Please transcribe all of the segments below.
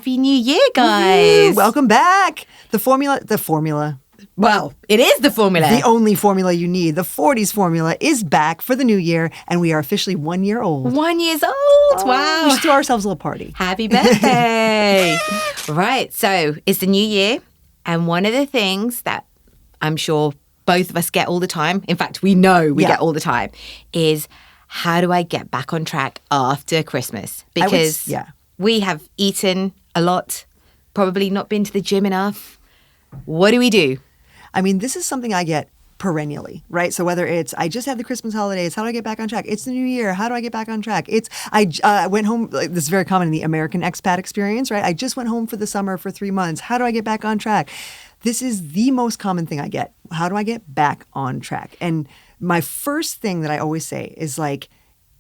Happy New Year, guys. Welcome back. The formula. Well, it is the formula. The only formula you need. The Forties Formula is back for the new year, and we are officially 1 year old. 1 year old. Wow. We should throw ourselves a little party. Happy birthday. Right. So it's the new year. And one of the things that I'm sure both of us get all the time, in fact, we know we get all the time, is how do I get back on track after Christmas? Because we have eaten a lot, probably not been to the gym enough. What do we do? I mean, this is something I get perennially, right? So whether it's, I just had the Christmas holidays, how do I get back on track? It's the new year, how do I get back on track? It's, I went home, like, this is very common in the American expat experience, right? I just went home for the summer for 3 months. How do I get back on track? This is the most common thing I get. How do I get back on track? And my first thing that I always say is like,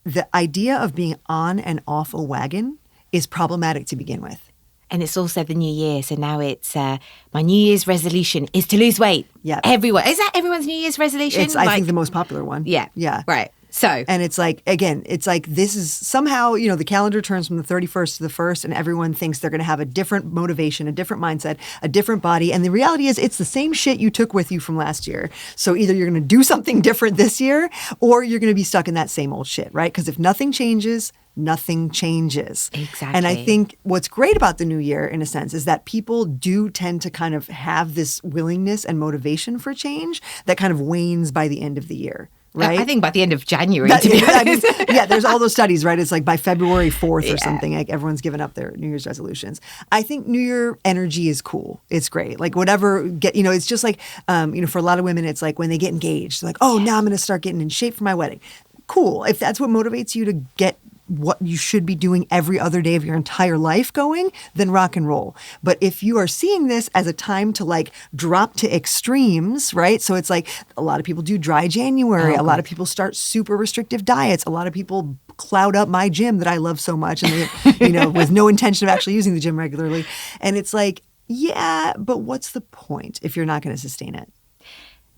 the idea of being on and off a wagon is problematic to begin with. And it's also the new year. So now it's my New Year's resolution is to lose weight. Yeah. Everyone. Is that everyone's New Year's resolution? It's, I think, the most popular one. Yeah. Yeah. Right. So. And it's like, again, it's like this is somehow, you know, the calendar turns from the 31st to the 1st and everyone thinks they're going to have a different motivation, a different mindset, a different body. And the reality is it's the same shit you took with you from last year. So either you're going to do something different this year or you're going to be stuck in that same old shit, right? Because if nothing changes, nothing changes. Exactly. And I think what's great about the new year, in a sense, is that people do tend to kind of have this willingness and motivation for change that kind of wanes by the end of the year. Right? I think by the end of January, to be honest. I mean, there's all those studies, right? It's like by February 4th or something, like everyone's given up their New Year's resolutions. I think New Year energy is cool. It's great. Like whatever, it's just like, for a lot of women, it's like when they get engaged, like, oh, now I'm going to start getting in shape for my wedding. Cool. If that's what motivates you to get what you should be doing every other day of your entire life going, then rock and roll. But if you are seeing this as a time to like drop to extremes, right? So it's like a lot of people do dry January. A lot of people start super restrictive diets. A lot of people cloud up my gym that I love so much and they, with no intention of actually using the gym regularly. And it's like, yeah, but what's the point if you're not going to sustain it?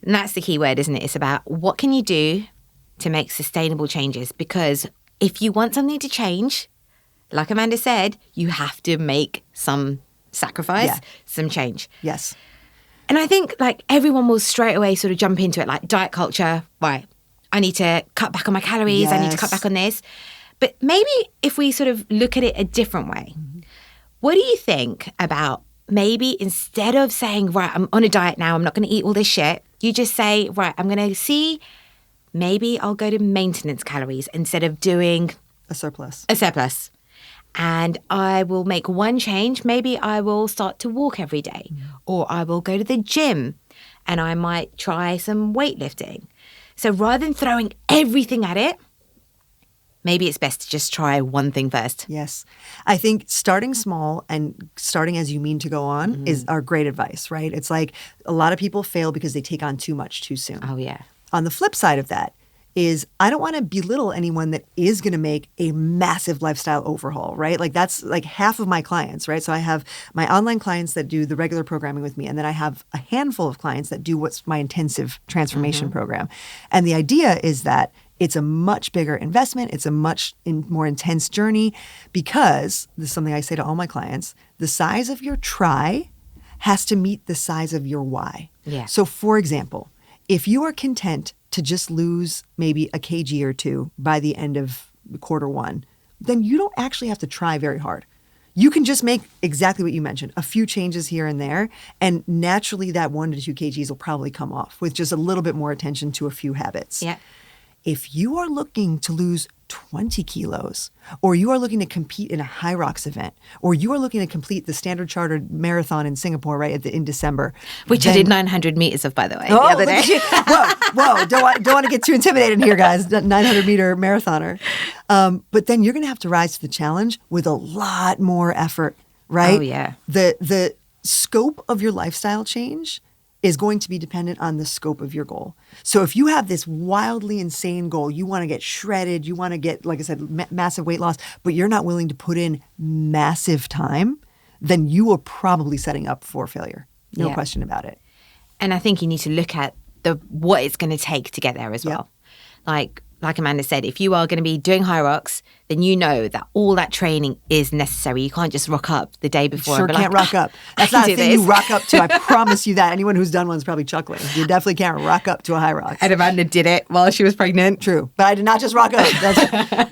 And that's the key word, isn't it? It's about what can you do to make sustainable changes? Because if you want something to change, like Amanda said, you have to make some sacrifice, some change. Yes. And I think like everyone will straight away sort of jump into it, like diet culture, right? I need to cut back on my calories. Yes. I need to cut back on this. But maybe if we sort of look at it a different way, what do you think about maybe instead of saying, right, I'm on a diet now, I'm not going to eat all this shit, you just say, right, I'm going to see, maybe I'll go to maintenance calories instead of doing a surplus. And I will make one change. Maybe I will start to walk every day, or I will go to the gym and I might try some weightlifting. So rather than throwing everything at it, maybe it's best to just try one thing first. Yes. I think starting small and starting as you mean to go on is our great advice, right? It's like a lot of people fail because they take on too much too soon. Oh, yeah. On the flip side of that is I don't want to belittle anyone that is going to make a massive lifestyle overhaul, right? Like that's like half of my clients, right? So I have my online clients that do the regular programming with me, and then I have a handful of clients that do what's my intensive transformation program. And the idea is that it's a much bigger investment. It's a much more intense journey because, this is something I say to all my clients, the size of your try has to meet the size of your why. Yeah. So for example, if you are content to just lose maybe a kg or two by the end of quarter one, then you don't actually have to try very hard. You can just make exactly what you mentioned, a few changes here and there, and naturally that 1 to 2 kgs will probably come off with just a little bit more attention to a few habits. Yeah. If you are looking to lose 20 kilos, or you are looking to compete in a High Rocks event, or you are looking to complete the Standard Chartered Marathon in Singapore in December. Which I did 900 meters of, by the way, the Oh, other day. Whoa, don't want to get too intimidated here, guys. 900-meter marathoner. But then you're going to have to rise to the challenge with a lot more effort, right? Oh, yeah. The scope of your lifestyle change is going to be dependent on the scope of your goal. So if you have this wildly insane goal, you want to get shredded, you want to get, like I said, massive weight loss, but you're not willing to put in massive time, then you are probably setting up for failure. No question about it. And I think you need to look at what it's going to take to get there as well. Like like Amanda said, if you are going to be doing high rocks, then you know that all that training is necessary. You can't just rock up the day before. Sure can't rock up. That's not a thing you rock up to. I promise you that. Anyone who's done one is probably chuckling. You definitely can't rock up to a high rock. And Amanda did it while she was pregnant. True. But I did not just rock up.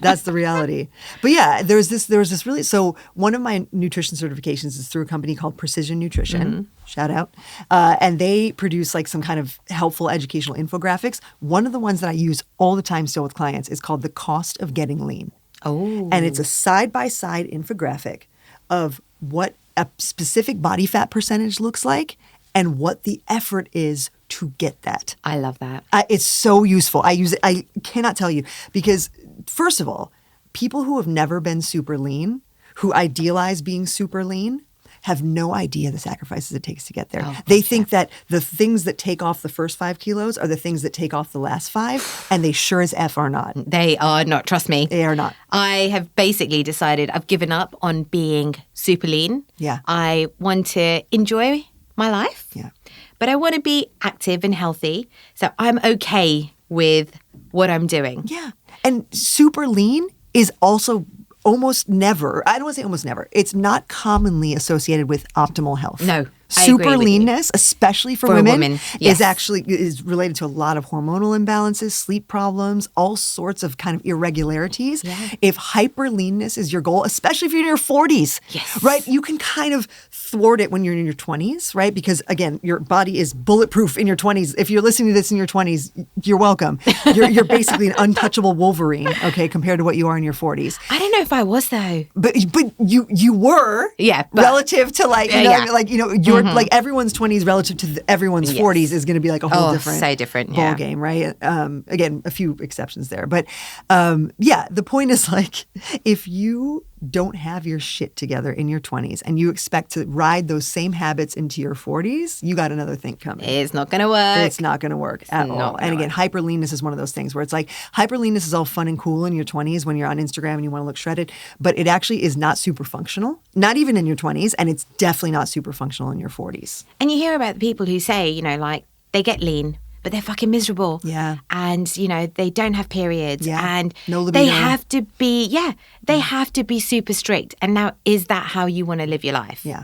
That's the reality. But yeah, there was this really, so one of my nutrition certifications is through a company called Precision Nutrition. Shout out. And they produce like some kind of helpful educational infographics. One of the ones that I use all the time still with clients is called The Cost of Getting Lean. Oh. And it's a side-by-side infographic of what a specific body fat percentage looks like and what the effort is to get that. I love that. It's so useful. I use it. I cannot tell you because, first of all, people who have never been super lean, who idealize being super lean, have no idea the sacrifices it takes to get there. They think that the things that take off the first 5 kilos are the things that take off the last 5, and they sure as F are not. They are not, trust me. They are not. I have basically decided I've given up on being super lean. Yeah. I want to enjoy my life. Yeah. But I want to be active and healthy. So I'm okay with what I'm doing. Yeah. And super lean is also almost never, I don't want to say almost never, it's not commonly associated with optimal health. No, I super agree with leanness, especially for a women, woman, yes. is related to a lot of hormonal imbalances, sleep problems, all sorts of kind of irregularities. Yeah. If hyper leanness is your goal, especially if you're in your 40s, Yes. right? You can kind of thwart it when you're in your 20s, right? Because again, your body is bulletproof in your 20s. If you're listening to this in your 20s, you're welcome. You're basically an untouchable Wolverine, okay, compared to what you are in your 40s. I don't know if I was though. But you were, Yeah, but- relative to like you know Yeah. like you know your like everyone's 20s relative to everyone's Yes. 40s is going to be like a whole different so different, ball yeah. game, right? Again, a few exceptions there, but yeah, the point is like if you don't have your shit together in your 20s and you expect to ride those same habits into your 40s, you got another thing coming. It's not going to work. It's not going to work at not all. gonna And again, work. hyper leanness is one of those things where it's like hyper leanness is all fun and cool in your 20s when you're on Instagram and you want to look shredded, but it actually is not super functional, not even in your 20s, and it's definitely not super functional in your 40s. And you hear about the people who say, you know, like they get lean, but they're fucking miserable. Yeah. And, you know, they don't have periods. Yeah. And No they libido. have to be, they have to be super strict. And now, is that how you want to live your life? Yeah.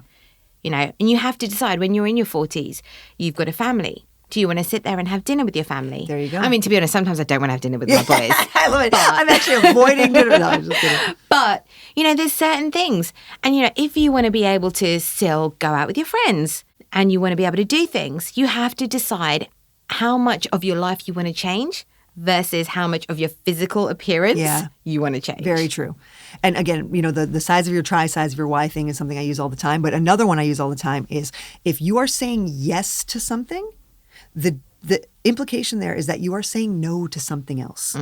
You know, and you have to decide when you're in your 40s, you've got a family. Do you want to sit there and have dinner with your family? There you go. I mean, to be honest, sometimes I don't want to have dinner with my boys. I love it. I'm actually avoiding dinner. No, I'm just kidding. But, you know, there's certain things. And, you know, if you want to be able to still go out with your friends and you want to be able to do things, you have to decide how much of your life you want to change versus how much of your physical appearance you want to change. Very true. And again, you know, the size of your try, size of your why thing is something I use all the time. But another one I use all the time is if you are saying yes to something, the implication there is that you are saying no to something else.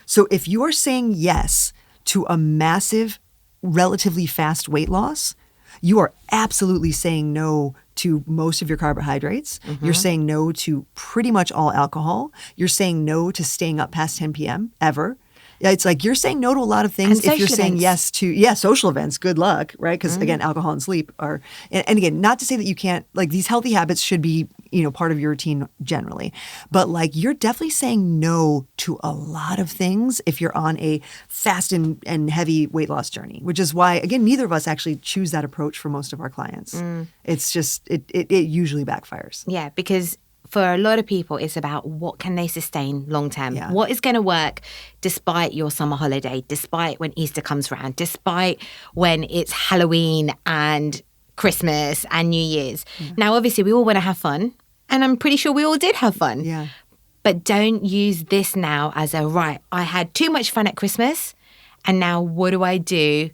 So if you are saying yes to a massive, relatively fast weight loss, you are absolutely saying no to most of your carbohydrates. You're saying no to pretty much all alcohol. You're saying no to staying up past 10 p.m. ever. Yeah, it's like you're saying no to a lot of things And if you're social saying events. yes to, social events. Good luck, right? Because again, alcohol and sleep are, and again, not to say that you can't, like these healthy habits should be, you know, part of your routine generally. But like you're definitely saying no to a lot of things if you're on a fast and heavy weight loss journey, which is why, again, neither of us actually choose that approach for most of our clients. It's just, it usually backfires. Yeah, because for a lot of people, it's about what can they sustain long term? Yeah. What is going to work despite your summer holiday, despite when Easter comes around, despite when it's Halloween and Christmas and New Year's. Now, obviously, we all want to have fun. And I'm pretty sure we all did have fun. Yeah. But don't use this now as a, right, I had too much fun at Christmas. And now what do I do?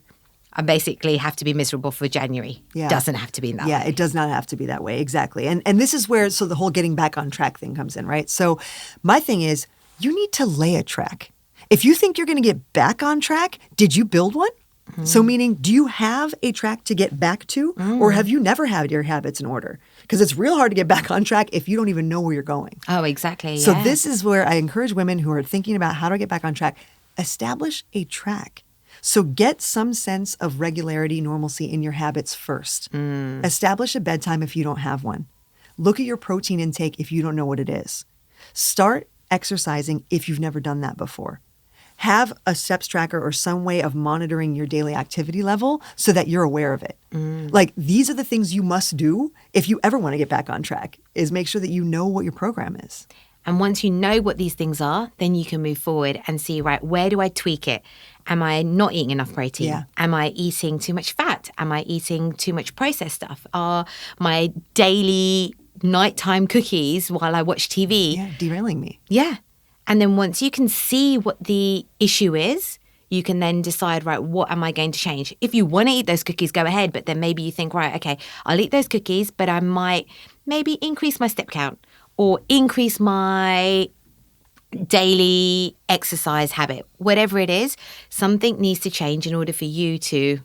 I basically have to be miserable for January. Yeah. Doesn't have to be that way. Yeah, it does not have to be that way. Exactly. And this is where, so the whole getting back on track thing comes in, right? So my thing is, you need to lay a track. If you think you're going to get back on track, did you build one? So meaning, do you have a track to get back to? Or have you never had your habits in order? Because it's real hard to get back on track if you don't even know where you're going. Oh, exactly. So yeah. this is where I encourage women who are thinking about how to get back on track, establish a track. So get some sense of regularity, normalcy in your habits first. Establish a bedtime if you don't have one. Look at your protein intake if you don't know what it is. Start exercising if you've never done that before. have a steps tracker or some way of monitoring your daily activity level so that you're aware of it. Like, these are the things you must do if you ever want to get back on track, is make sure that you know what your program is. And once you know what these things are, then you can move forward and see, right, where do I tweak it? Am I not eating enough protein? Yeah. Am I eating too much fat? Am I eating too much processed stuff? Are my daily nighttime cookies while I watch TV derailing me? Yeah. And then once you can see what the issue is, you can then decide, right, what am I going to change? If you want to eat those cookies, go ahead. But then maybe you think, right, okay, I'll eat those cookies, but I might maybe increase my step count or increase my daily exercise habit. Whatever it is, something needs to change in order for you to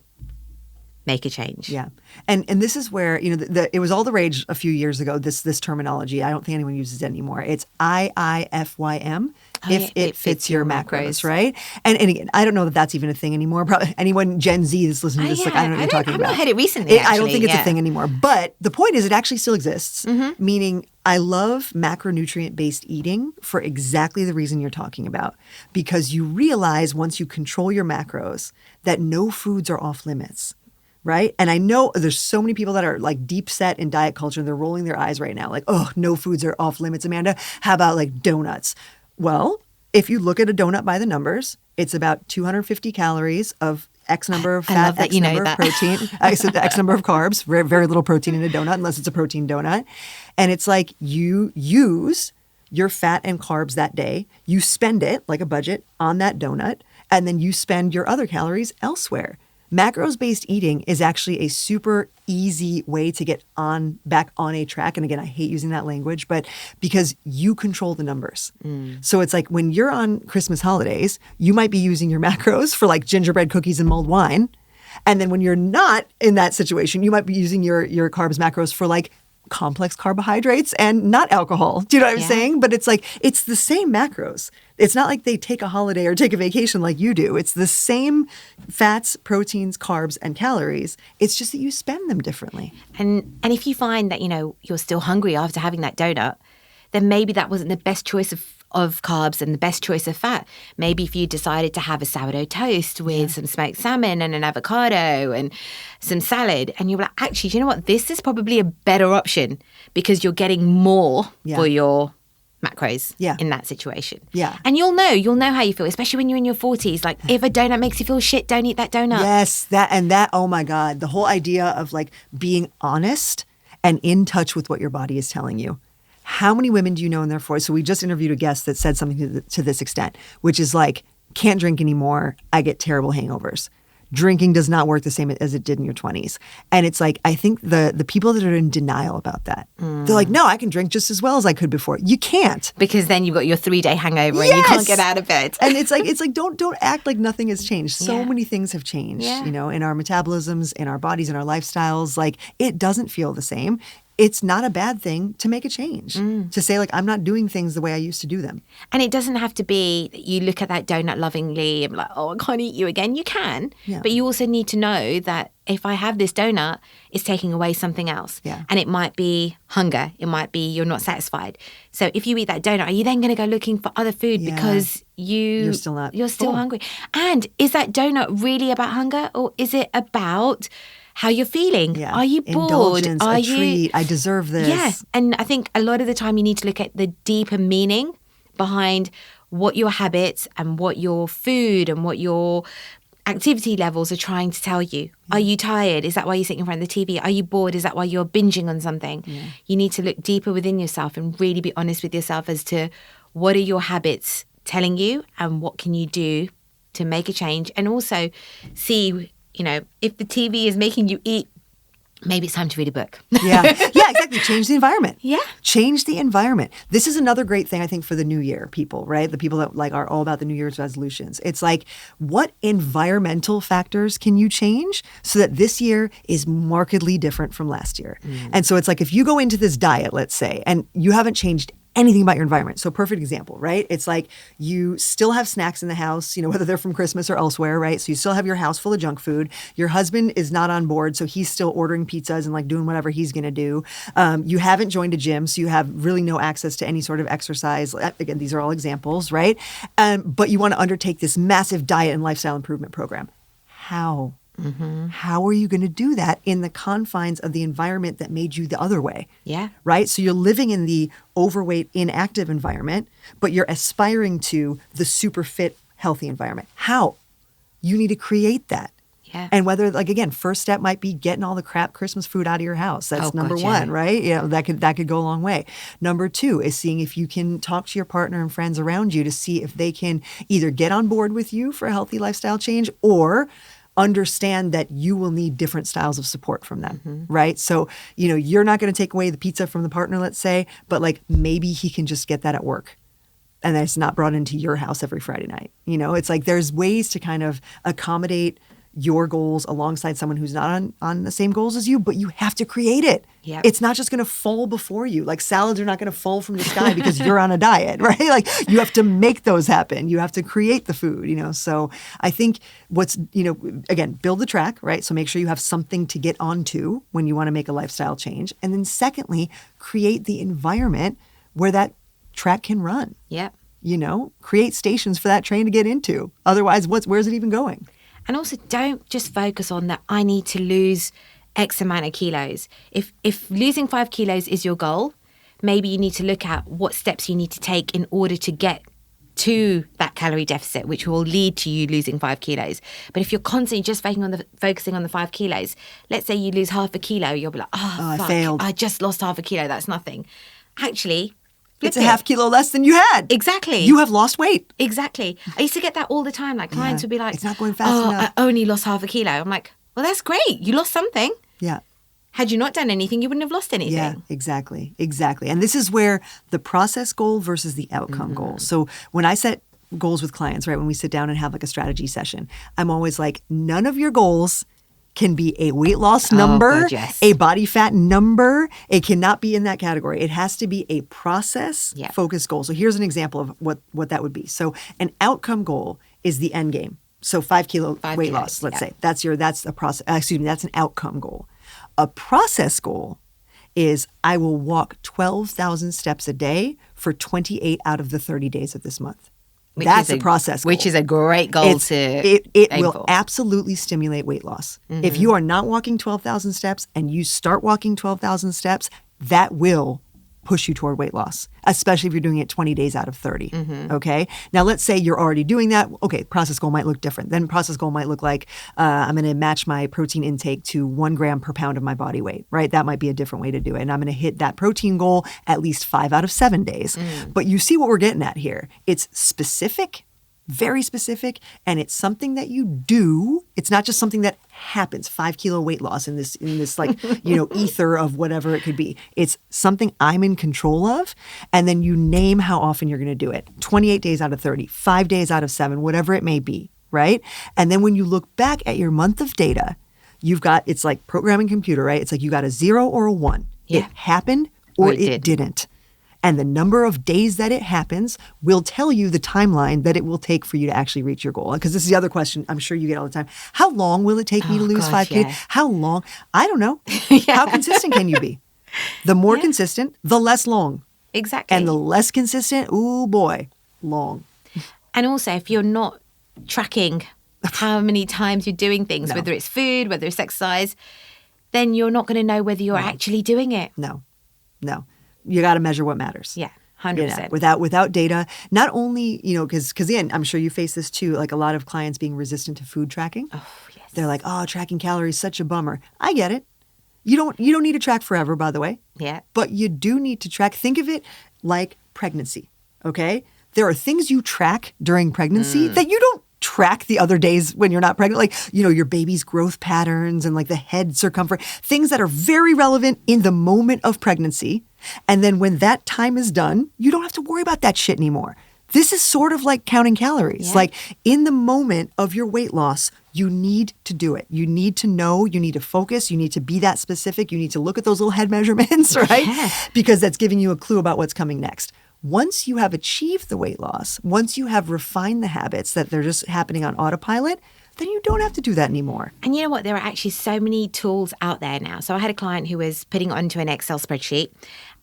make a change. Yeah. And this is where, it was all the rage a few years ago, this terminology. I don't think anyone uses it anymore. It's IIFYM, if it fits your macros, right? And again, I don't know that that's even a thing anymore. Probably anyone Gen Z that's listening to this, I don't know what you're talking about. I've not heard it recently, I don't think it's a thing anymore. But the point is, it actually still exists, meaning I love macronutrient-based eating for exactly the reason you're talking about, because you realize once you control your macros that no foods are off limits. Right? And I know there's so many people that are like deep set in diet culture and they're rolling their eyes right now. Like, oh, no foods are off limits, Amanda. How about like donuts? Well, if you look at a donut by the numbers, it's about 250 calories of X number of fat, X number of protein, X number of carbs, very, very little protein in a donut unless it's a protein donut. And it's like you use your fat and carbs that day, you spend it like a budget on that donut, and then you spend your other calories elsewhere. Macros-based eating is actually a super easy way to get back on a track. And again, I hate using that language, but because you control the numbers. So it's like when you're on Christmas holidays, you might be using your macros for like gingerbread cookies and mulled wine. And then when you're not in that situation, you might be using your carbs macros for like complex carbohydrates and not alcohol. Do you know what I'm saying? But it's like, it's the same macros. It's not like they take a holiday or take a vacation like you do. It's the same fats, proteins, carbs, and calories. It's just that you spend them differently. And if you find that, you're still hungry after having that donut, then maybe that wasn't the best choice of carbs and the best choice of fat. Maybe if you decided to have a sourdough toast with some smoked salmon and an avocado and some salad, and you were like, actually, do you know what? This is probably a better option because you're getting more for your macros in that situation. Yeah. And you'll know how you feel, especially when you're in your 40s. Like, if a donut makes you feel shit, don't eat that donut. Yes, oh my God. The whole idea of like being honest and in touch with what your body is telling you. How many women do you know in their 40s? So we just interviewed a guest that said something to this extent, which is like, can't drink anymore. I get terrible hangovers. Drinking does not work the same as it did in your 20s. And it's like, I think the people that are in denial about that, they're like, no, I can drink just as well as I could before. You can't. Because then you've got your 3-day hangover and you can't get out of bed. And it's like, don't act like nothing has changed. So many things have changed, in our metabolisms, in our bodies, in our lifestyles. Like, it doesn't feel the same. It's not a bad thing to make a change, to say, like, I'm not doing things the way I used to do them. And it doesn't have to be that you look at that donut lovingly and be like, oh, I can't eat you again. You can. Yeah. But you also need to know that if I have this donut, it's taking away something else. Yeah. And it might be hunger. It might be you're not satisfied. So if you eat that donut, are you then going to go looking for other food because you're still hungry? And is that donut really about hunger, or is it about how you're feeling? Yeah. Are you bored? Indulgence, a treat. I deserve this. Yeah. And I think a lot of the time you need to look at the deeper meaning behind what your habits and what your food and what your activity levels are trying to tell you. Are you tired? Is that why you're sitting in front of the TV? Are you bored? Is that why you're binging on something? Yeah. You need to look deeper within yourself and really be honest with yourself as to what are your habits telling you and what can you do to make a change, and also see, if the TV is making you eat, maybe it's time to read a book. Yeah, exactly. Change the environment. Yeah. Change the environment. This is another great thing, I think, for the new year people, right? The people that like are all about the New Year's resolutions. It's like, what environmental factors can you change so that this year is markedly different from last year? And so it's like, if you go into this diet, let's say, and you haven't changed anything about your environment. So perfect example, right? It's like you still have snacks in the house, whether they're from Christmas or elsewhere, right? So you still have your house full of junk food. Your husband is not on board, so he's still ordering pizzas and like doing whatever he's going to do. You haven't joined a gym, so you have really no access to any sort of exercise. Again, these are all examples, right? But you want to undertake this massive diet and lifestyle improvement program. How? How are you going to do that in the confines of the environment that made you the other way? Yeah. Right? So you're living in the overweight, inactive environment, but you're aspiring to the super fit, healthy environment. How? You need to create that. Yeah. And whether, like, again, first step might be getting all the crap Christmas food out of your house. That's number one, right? That could go a long way. Number two is seeing if you can talk to your partner and friends around you to see if they can either get on board with you for a healthy lifestyle change or understand that you will need different styles of support from them, right? So, you're not going to take away the pizza from the partner, let's say, but like maybe he can just get that at work and then it's not brought into your house every Friday night. It's like there's ways to kind of accommodate your goals alongside someone who's not on the same goals as you, but you have to create it. Yep. It's not just going to fall before you. Like salads are not going to fall from the sky because you're on a diet, right? Like you have to make those happen. You have to create the food, So I think again, build the track, right? So make sure you have something to get onto when you want to make a lifestyle change. And then secondly, create the environment where that track can run. Yep. Create stations for that train to get into. Otherwise, where's it even going? And also, don't just focus on that I need to lose X amount of kilos. If losing 5 kilos is your goal, maybe you need to look at what steps you need to take in order to get to that calorie deficit, which will lead to you losing 5 kilos. But if you're constantly just focusing on the 5 kilos, let's say you lose half a kilo, you'll be like, fuck, I failed. I just lost half a kilo. That's nothing. Actually, it's a half kilo less than you had. Exactly. You have lost weight. Exactly. I used to get that all the time. Like clients would be like, it's not going fast enough. I only lost half a kilo. I'm like, well, that's great. You lost something. Yeah. Had you not done anything, you wouldn't have lost anything. Yeah, exactly. And this is where the process goal versus the outcome goal. So when I set goals with clients, right, when we sit down and have like a strategy session, I'm always like, none of your goals can be a weight loss number, a body fat number. It cannot be in that category. It has to be a process-focused goal. So here's an example of what that would be. So an outcome goal is the end game. So 5 kilo weight loss, let's say. That's a process. That's an outcome goal. A process goal is I will walk 12,000 steps a day for 28 out of the 30 days of this month. That's a process goal. Which is a great goal It will absolutely stimulate weight loss. If you are not walking 12,000 steps and you start walking 12,000 steps, that will push you toward weight loss, especially if you're doing it 20 days out of 30. Okay. Now, let's say you're already doing that. Okay. Process goal might look different. Then process goal might look like I'm going to match my protein intake to 1 gram per pound of my body weight, right? That might be a different way to do it. And I'm going to hit that protein goal at least 5 out of 7 days. But you see what we're getting at here. It's specific, very specific, and it's something that you do. It's not just something that happens. 5 kilo weight loss in this like, ether of whatever it could be. It's something I'm in control of. And then you name how often you're going to do it. 28 days out of 30, 5 days out of 7, whatever it may be, right? And then when you look back at your month of data, it's like programming computer, right? It's like you got a 0 or a 1. Yeah. It happened or it didn't. And the number of days that it happens will tell you the timeline that it will take for you to actually reach your goal. Because this is the other question I'm sure you get all the time. How long will it take me to lose 5 kilos? How long? I don't know. How consistent can you be? The more consistent, the less long. Exactly. And the less consistent, ooh boy, long. And also, if you're not tracking how many times you're doing things, whether it's food, whether it's exercise, then you're not going to know whether you're actually doing it. No. You got to measure what matters. Yeah, 100%. Without data, not only, because again, I'm sure you face this too, like a lot of clients being resistant to food tracking. Oh, yes. They're like, tracking calories, such a bummer. I get it. You don't need to track forever, by the way. Yeah. But you do need to track. Think of it like pregnancy, okay? There are things you track during pregnancy that you don't track the other days when you're not pregnant, like, your baby's growth patterns and like the head circumference, things that are very relevant in the moment of pregnancy. And then when that time is done, you don't have to worry about that shit anymore. This is sort of like counting calories. Yeah. Like in the moment of your weight loss, you need to do it. You need to know, you need to focus, you need to be that specific. You need to look at those little head measurements, right? Yeah. Because that's giving you a clue about what's coming next. once you have achieved the weight loss, once you have refined the habits that they're just happening on autopilot, then you don't have to do that anymore. And you know what? There are actually so many tools out there now. So I had a client who was putting it onto an Excel spreadsheet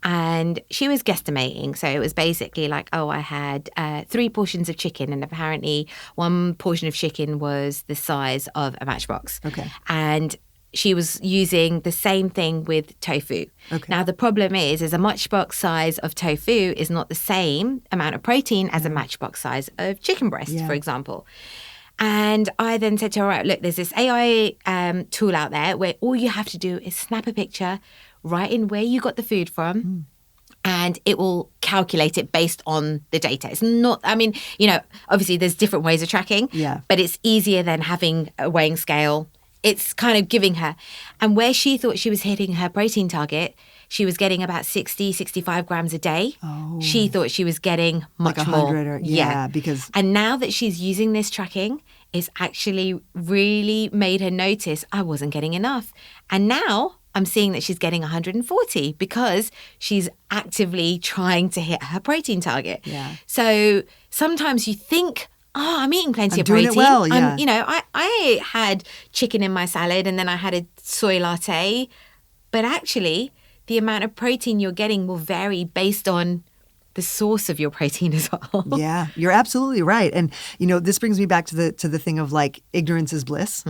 and she was guesstimating. So it was basically like, oh, I had 3 portions of chicken and apparently one portion of chicken was the size of a matchbox. Okay. And she was using the same thing with tofu. Okay. Now, the problem is a matchbox size of tofu is not the same amount of protein as a matchbox size of chicken breast, for example. And I then said to her, right, look, there's this AI tool out there where all you have to do is snap a picture, write in where you got the food from, and it will calculate it based on the data. It's not, I mean, you know, obviously there's different ways of tracking, but it's easier than having a weighing scale. It's kind of giving her. And where she thought she was hitting her protein target, she was getting about 60, 65 grams a day. Oh. She thought she was getting much like 100 more. Or, yeah, because... And now that she's using this tracking, it's actually really made her notice I wasn't getting enough. And now I'm seeing that she's getting 140 because she's actively trying to hit her protein target. Yeah. So sometimes you think, oh, I'm eating plenty of doing protein. it well, yeah. You know, I had chicken in my salad and then I had a soy latte. But actually, the amount of protein you're getting will vary based on the source of your protein as well. Yeah, you're absolutely right. And, you know, this brings me back to the thing of like ignorance is bliss,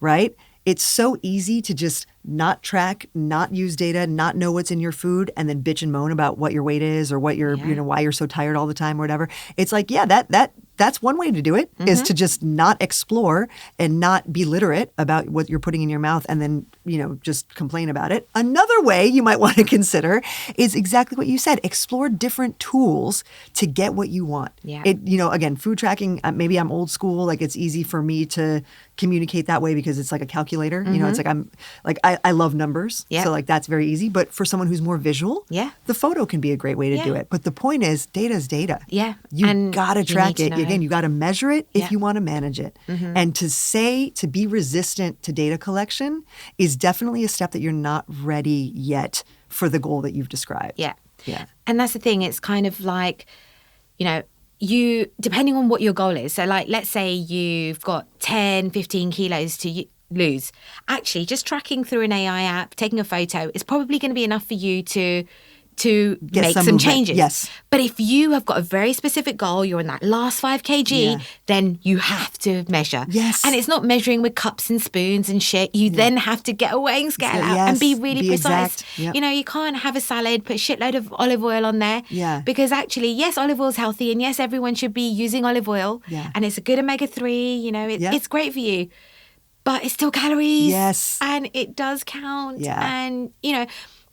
right? It's so easy to just not track, not use data, not know what's in your food, and then bitch and moan about what your weight is or what you're, you know, why you're so tired all the time or whatever. It's like, yeah, that's one way to do it, is to just not explore and not be literate about what you're putting in your mouth and then, you know, just complain about it. Another way you might want to consider is exactly what you said. Explore different tools to get what you want. Yeah. It, you know, again, food tracking, maybe I'm old school. Like it's easy for me to communicate that way because it's like a calculator. You know, it's like I love numbers. Yeah. So like that's very easy. But for someone who's more visual, the photo can be a great way to do it. But the point is, data is data. Yeah. You got to track it. Know. Again, you got to measure it if you want to manage it. And to be resistant to data collection is definitely a step that you're not ready yet for the goal that you've described. Yeah. Yeah. And that's the thing. It's kind of like, you know, you, depending on what your goal is. So like, let's say you've got 10, 15 kilos to lose. Actually, just tracking through an AI app, taking a photo is probably going to be enough for you to make some changes. Yes. But if you have got a very specific goal, you're in that last 5 kg, then you have to measure. Yes. And it's not measuring with cups and spoons and shit. You then have to get a weighing scale out and be really precise. Exact. You know, you can't have a salad, put a shitload of olive oil on there. Yeah. Because actually, yes, olive oil is healthy and yes, everyone should be using olive oil. Yeah. And it's a good omega-3, you know, it's great for you. But it's still calories. Yes. And it does count. Yeah. And, you know,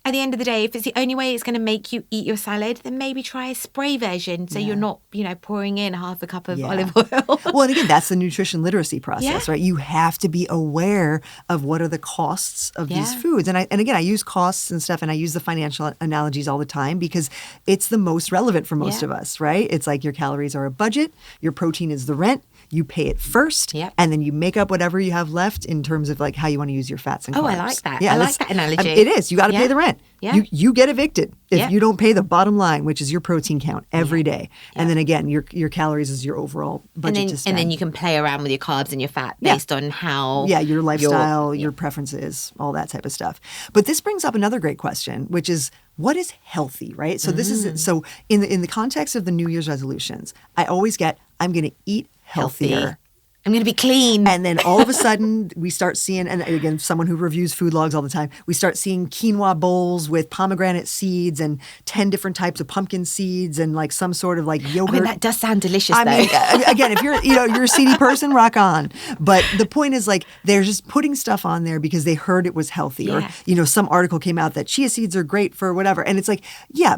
at the end of the day, if it's the only way it's going to make you eat your salad, then maybe try a spray version so you're not, you know, pouring in half a cup of olive oil. Well, and again, that's the nutrition literacy process, right? You have to be aware of what are the costs of these foods. And again, I use costs and stuff, and I use the financial analogies all the time because it's the most relevant for most of us, right? It's like your calories are a budget, your protein is the rent. You pay it first, and then you make up whatever you have left in terms of like how you want to use your fats and carbs. Oh, I like that. Yeah, I like that analogy. It is. You got to pay the rent. Yeah. You get evicted if you don't pay the bottom line, which is your protein count every day. And then again, your calories is your overall budget to spend. And then you can play around with your carbs and your fat based on how... Yeah, your lifestyle, your preferences, all that type of stuff. But this brings up another great question, which is, what is healthy, right? So this is so in the context of the New Year's resolutions, I always get, I'm going to eat healthier. I'm going to be clean. And then all of a sudden we start seeing, and again, someone who reviews food logs all the time, we start seeing quinoa bowls with pomegranate seeds and 10 different types of pumpkin seeds and like some sort of like yogurt. I mean, that does sound delicious though. I mean, again, if you're a seedy person, rock on. But the point is like, they're just putting stuff on there because they heard it was healthy. Or, some article came out that chia seeds are great for whatever. And it's like,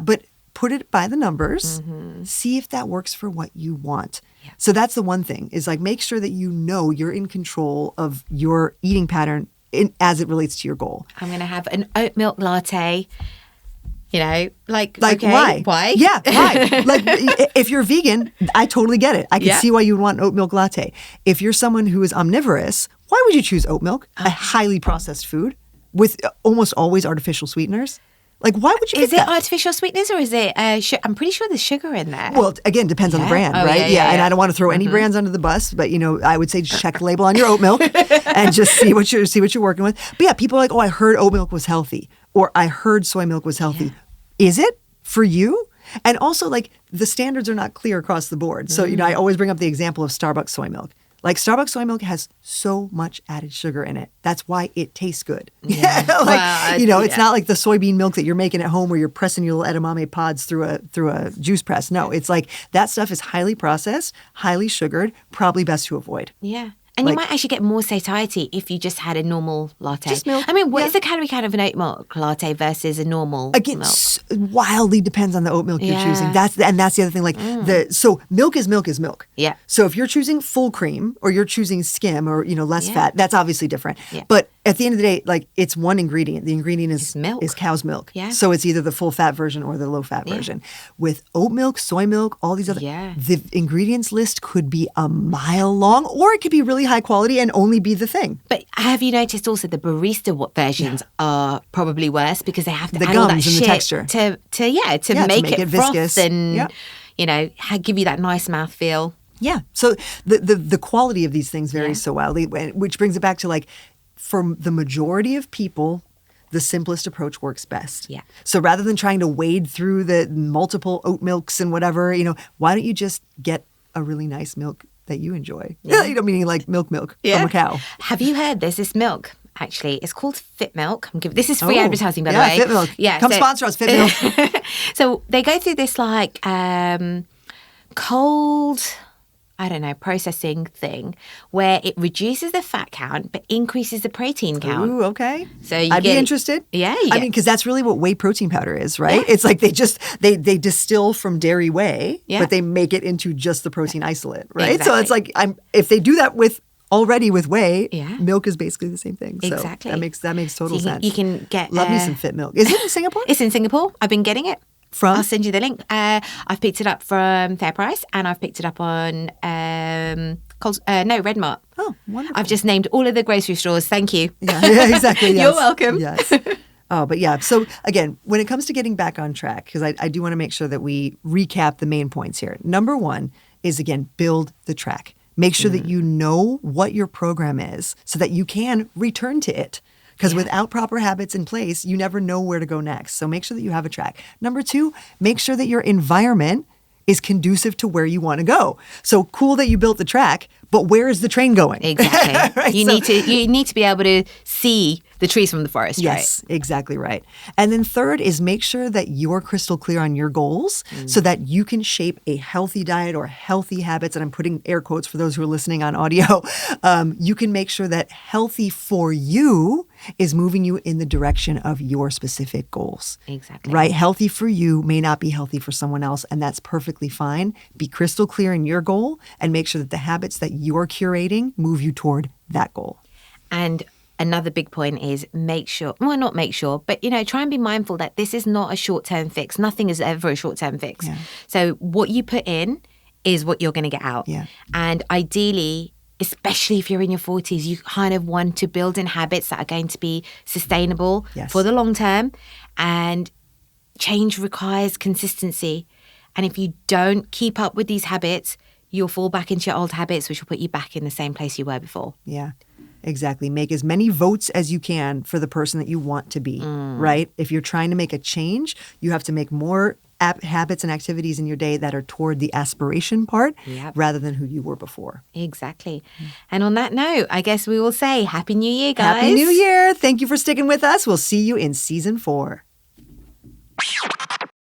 but put it by the numbers, see if that works for what you want. Yeah. So that's the one thing is like make sure that you know you're in control of your eating pattern as it relates to your goal. I'm going to have an oat milk latte. You know, like okay, why? Why? Yeah, why? Like, if you're vegan, I totally get it. I can see why you would want an oat milk latte. If you're someone who is omnivorous, why would you choose oat milk, a highly processed food with almost always artificial sweeteners? Like, why would you pick Is it that? artificial sweetness or is it? I'm pretty sure there's sugar in there. Well, again, depends on the brand, right? And I don't want to throw any brands under the bus, but I would say just check the label on your oat milk and just see what you're working with. But yeah, people are like, oh, I heard oat milk was healthy, or I heard soy milk was healthy. Is it for you? And also, like, the standards are not clear across the board. So I always bring up the example of Starbucks soy milk. Like, Starbucks soy milk has so much added sugar in it. That's why it tastes good. Yeah. It's not like the soybean milk that you're making at home where you're pressing your little edamame pods through a juice press. No, it's like that stuff is highly processed, highly sugared, probably best to avoid. Yeah. And you might actually get more satiety if you just had a normal latte. Just milk. I mean, what is the calorie count of an oat milk latte versus a normal milk? Wildly depends on the oat milk you're choosing. That's the other thing. Like so milk is milk is milk. Yeah. So if you're choosing full cream or you're choosing skim or less fat, that's obviously different. Yeah. But at the end of the day, like, it's one ingredient. The ingredient is milk. Is cow's milk. Yeah. So it's either the full fat version or the low fat version. With oat milk, soy milk, all these other the ingredients list could be a mile long, or it could be really high quality and only be the thing. But have you noticed also the barista versions are probably worse because they have to the add all that gums and shit the texture to make it froth viscous and give you that nice mouthfeel. Yeah. So the quality of these things varies so wildly, which brings it back to, like, for the majority of people, the simplest approach works best. Yeah. So rather than trying to wade through the multiple oat milks and whatever, why don't you just get a really nice milk that you enjoy? Yeah. Meaning like milk from a cow. Have you heard there's this milk? Actually, it's called Fit Milk. This is free advertising, by the way. Fit Milk. Yeah, come sponsor us, Fit Milk. So they go through this cold, processing thing where it reduces the fat count but increases the protein count. Ooh, okay. So I'd be interested. Yeah. Because that's really what whey protein powder is, right? Yeah. It's like they distill from dairy whey, but they make it into just the protein isolate, right? Exactly. So it's like if they do that already with whey, milk is basically the same thing. So exactly. That makes total sense. You can get love me some Fit Milk. Is it in Singapore? It's in Singapore. I've been getting it. From? I'll send you the link. I've picked it up from Fair Price and I've picked it up on Redmart. Oh, wonderful. I've just named all of the grocery stores. Thank you. Yeah, exactly. Yes. You're welcome. Yes. Oh, but yeah. So again, when it comes to getting back on track, because I do want to make sure that we recap the main points here. Number one is, again, build the track. Make sure that you know what your program is so that you can return to it. Because without proper habits in place, you never know where to go next. So make sure that you have a track. Number two, make sure that your environment is conducive to where you want to go. So cool that you built the track, but where is the train going? Exactly. Right? You need to be able to see the trees from the forest, yes, right? Exactly right. And then third is make sure that you're crystal clear on your goals so that you can shape a healthy diet or healthy habits. And I'm putting air quotes for those who are listening on audio. You can make sure that healthy for you is moving you in the direction of your specific goals. Exactly. Right? Healthy for you may not be healthy for someone else, and that's perfectly fine. Be crystal clear in your goal and make sure that the habits that you're curating move you toward that goal. And another big point is try and be mindful that this is not a short-term fix. Nothing is ever a short-term fix. Yeah. So what you put in is what you're going to get out. Yeah. And ideally, especially if you're in your 40s, you kind of want to build in habits that are going to be sustainable for the long term. And change requires consistency. And if you don't keep up with these habits, you'll fall back into your old habits, which will put you back in the same place you were before. Yeah, exactly. Make as many votes as you can for the person that you want to be, right? If you're trying to make a change, you have to make more habits and activities in your day that are toward the aspiration part rather than who you were before. Exactly. And on that note, I guess we will say Happy New Year, guys. Happy New Year. Thank you for sticking with us. We'll see you in season 4.